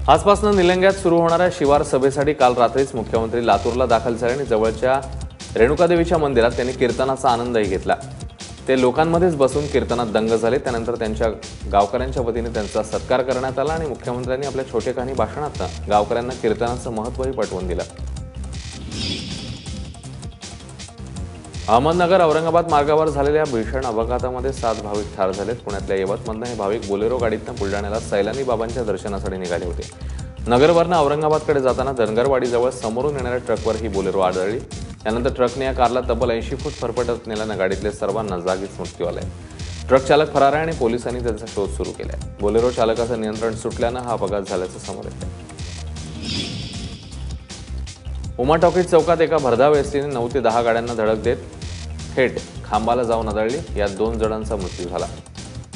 आजपासून निलंग्यात सुरू होणाऱ्या शिवार सभेसाठी काल रात्रीच मुख्यमंत्री लातूरला दाखल झाले आणि जवळच्या रेणुकादेवीच्या मंदिरात त्यांनी कीर्तनाचा आनंदही घेतला। ते लोकांमध्येच बसून कीर्तनात दंग झाले। त्यानंतर त्यांच्या गावकऱ्यांच्या वतीने त्यांचा सत्कार करण्यात आला आणि मुख्यमंत्र्यांनी आपल्या छोटेखानी भाषणात गावकऱ्यांना कीर्तनाचं महत्त्वही पटवून दिलं। अहमदनगर औरंगाबाद मार्गावर झालेल्या भीषण अपघातामध्ये 7 भाविक ठार झालेत। पुण्यातल्या यवतमधनं हे भाविक बोलेरो गाडीतनं बुलढाण्याला सैलानी बाबांच्या दर्शनासाठी निघाले होते। नगरवरनं औरंगाबादकडे जाताना धनगरवाडीजवळ समोरून येणाऱ्या ट्रकवर ही बोलेरो आदळली। त्यानंतर ट्रकने या कारला तब्बल 80 फूट फरफटत नेल्यानं गाडीतले सर्वांना जागीच मृत्यू आलाय। ट्रक चालक फरार आहे आणि पोलिसांनी त्याचा शोध सुरू केलाय। बोलेरो चालकाचं नियंत्रण सुटल्यानं हा अपघात झाल्याचं समोर येतंय। उमा टॉकीज चौकात एका भरधाव एसटीने 9 ते 10 गाड्यांना धडक देत थेट खांबाला जाऊन आदळली। यात 2 जणांचा मृत्यू झाला।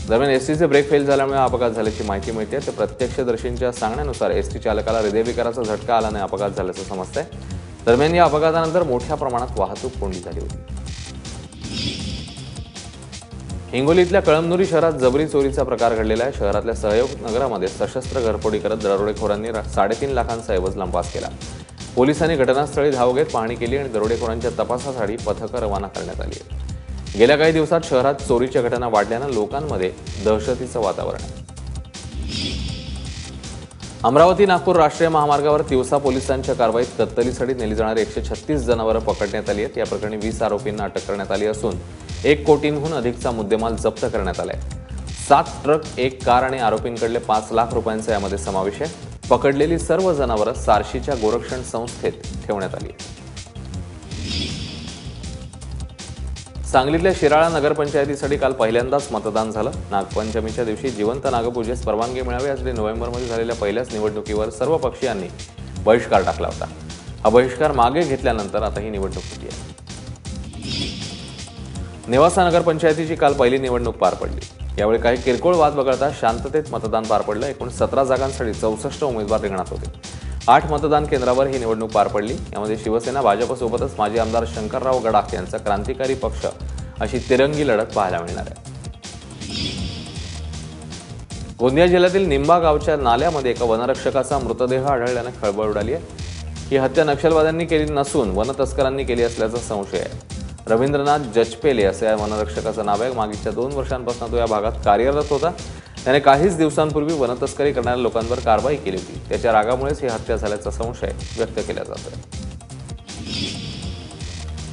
दरम्यान एसटीचे ब्रेक फेल झाल्यामुळे अपघात झाल्याची माहिती मिळते। तर प्रत्यक्षदर्शींच्या सांगण्यानुसार एसटी चालकाला हृदयविकाराचा झटका आल्याने अपघात झाल्याचं समजतंय। दरम्यान या अपघातानंतर मोठ्या प्रमाणात वाहतूक कोंडी झाली होती। हिंगोलीतल्या कळमनुरी शहरात जबरी चोरीचा प्रकार घडलेला आहे। शहरातल्या सहयोग नगरामध्ये सशस्त्र घरफोडी करत दरोडेखोरांनी 3.5 लाखांचा ऐवज लंपास केला। पोलिसांनी घटनास्थळी धाव घेत पाहणी केली आणि दरोडेखोरांच्या तपासासाठी पथकं रवाना करण्यात आली आहेत। गेल्या काही दिवसात शहरात चोरीच्या घटना वाढल्यानं लोकांमध्ये दहशतीचं वातावरण आहे। अमरावती नागपूर राष्ट्रीय महामार्गावर तिवसा पोलिसांच्या कारवाईत कत्तलीसाठी नेली जाणारी 136 जनावरं पकडण्यात आली आहेत। या प्रकरणी 20 आरोपींना अटक करण्यात आली असून 1 कोटींहून अधिकचा मुद्देमाल जप्त करण्यात आलाय। 7 ट्रक, 1 कार आणि आरोपींकडले 5 लाख रुपयांचा यामध्ये समावेश आहे। पकडलेली सर्व जनावरं सारशीच्या गोरक्षण संस्थेत ठेवण्यात आली आहेत। सांगलीतल्या शिराळा नगरपंचायतीसाठी काल पहिल्यांदाच मतदान झालं। नागपंचमीच्या दिवशी जिवंत नागपूजेस परवानगी मिळावी यासाठी नोव्हेंबरमध्ये झालेल्या पहिल्याच निवडणुकीवर सर्व पक्षीयांनी बहिष्कार टाकला होता। हा बहिष्कार मागे घेतल्यानंतर आता ही निवडणूक होती आहे। नेवासा नगरपंचायतीची काल पहिली निवडणूक पार पडली। यावेळी काही किरकोळ वाद वगळता शांततेत मतदान पार पडलं। एकूण 17 जागांसाठी 64 उमेदवार रिंगणात होते। 8 मतदान केंद्रावर ही निवडणूक पार पडली। यामध्ये शिवसेना, भाजपसोबतच माजी आमदार शंकरराव गडाख यांचा क्रांतिकारी पक्ष अशी तिरंगी लढत पाहायला मिळणार आहे। गोंदिया जिल्ह्यातील निंबा गावच्या नाल्यामध्ये एका वनरक्षकाचा मृतदेह आढळल्याने खळबळ उडाली आहे। ही हत्या नक्षलवाद्यांनी केली नसून वनतस्करांनी केली असल्याचा संशय आहे। रवींद्रनाथ जचपेले असे या वनरक्षकाचं नाव आहे। मागील 2 वर्षांपासून तो या भागात कार्यरत होता। त्याने काहीच दिवसांपूर्वी वनतस्करी करणाऱ्या लोकांवर कारवाई केली होती। त्याच्या रागामुळेच ही हत्या झाल्याचा संशय व्यक्त केला जातोय।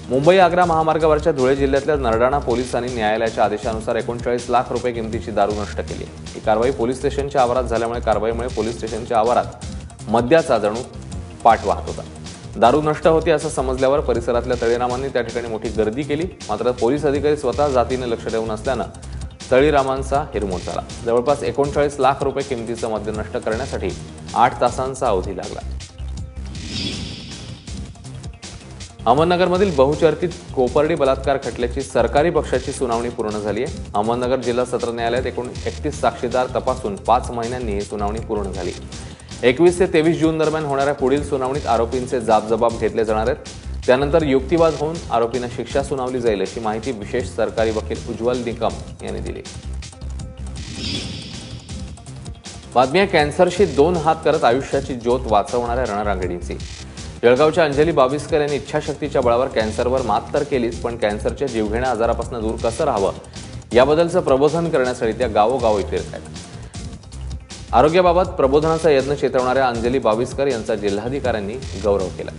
मुंबई आग्रा महामार्गावरच्या धुळे जिल्ह्यातल्या नरडाणा पोलिसांनी न्यायालयाच्या आदेशानुसार 39 लाख रुपये किमतीची दारू नष्ट केली। ही कारवाई पोलीस स्टेशनच्या आवारात झाल्यामुळे कारवाईमुळे पोलीस स्टेशनच्या आवारात मद्याचा जणू पाठ वाहत होता। दारू नष्ट होती असं समजल्यावर परिसरातल्या तळीरामांनी त्या ठिकाणी मोठी गर्दी केली। मात्र पोलीस अधिकारी स्वतः जातीने लक्ष ठेवून असल्यानं तळीरामांचा हिरमोड झाला। जवळपास 39 लाख रुपये किमतीचं मद्य नष्ट करण्यासाठी 8 तासांचा अवधी लागला। अहमदनगरमधील बहुचर्चित कोपर्डी बलात्कार खटल्याची सरकारी पक्षाची सुनावणी पूर्ण झाली आहे। अहमदनगर जिल्हा सत्र न्यायालयात एकूण 31 साक्षीदार तपासून 5 महिन्यांनी ही सुनावणी पूर्ण झाली। 21 ते 23 जून दरम्यान होणाऱ्या पुढील सुनावणीत आरोपींचे जाब घेतले जाणार आहेत। त्यानंतर युक्तिवाद होऊन आरोपींना शिक्षा सुनावली जाईल अशी माहिती विशेष सरकारी वकील उज्ज्वल निकम यांनी दिली। बातमी कॅन्सरशी 2 हात करत आयुष्याची ज्योत वाचवणाऱ्या रणरागिणीची। जळगावच्या अंजली बाविस्कर यांनी इच्छाशक्तीच्या बळावर कॅन्सरवर मात तर केलीच, पण कॅन्सरच्या जीवघेण्या आजारापासून दूर कसं राहावं याबद्दलचं प्रबोधन करण्यासाठी त्या गावोगावी फिरत आहेत। आरोग्याबाबत प्रबोधनाचा यत्न चेतवणाऱ्या अंजली बाविस्कर यांचा जिल्हाधिकाऱ्यांनी गौरव केला।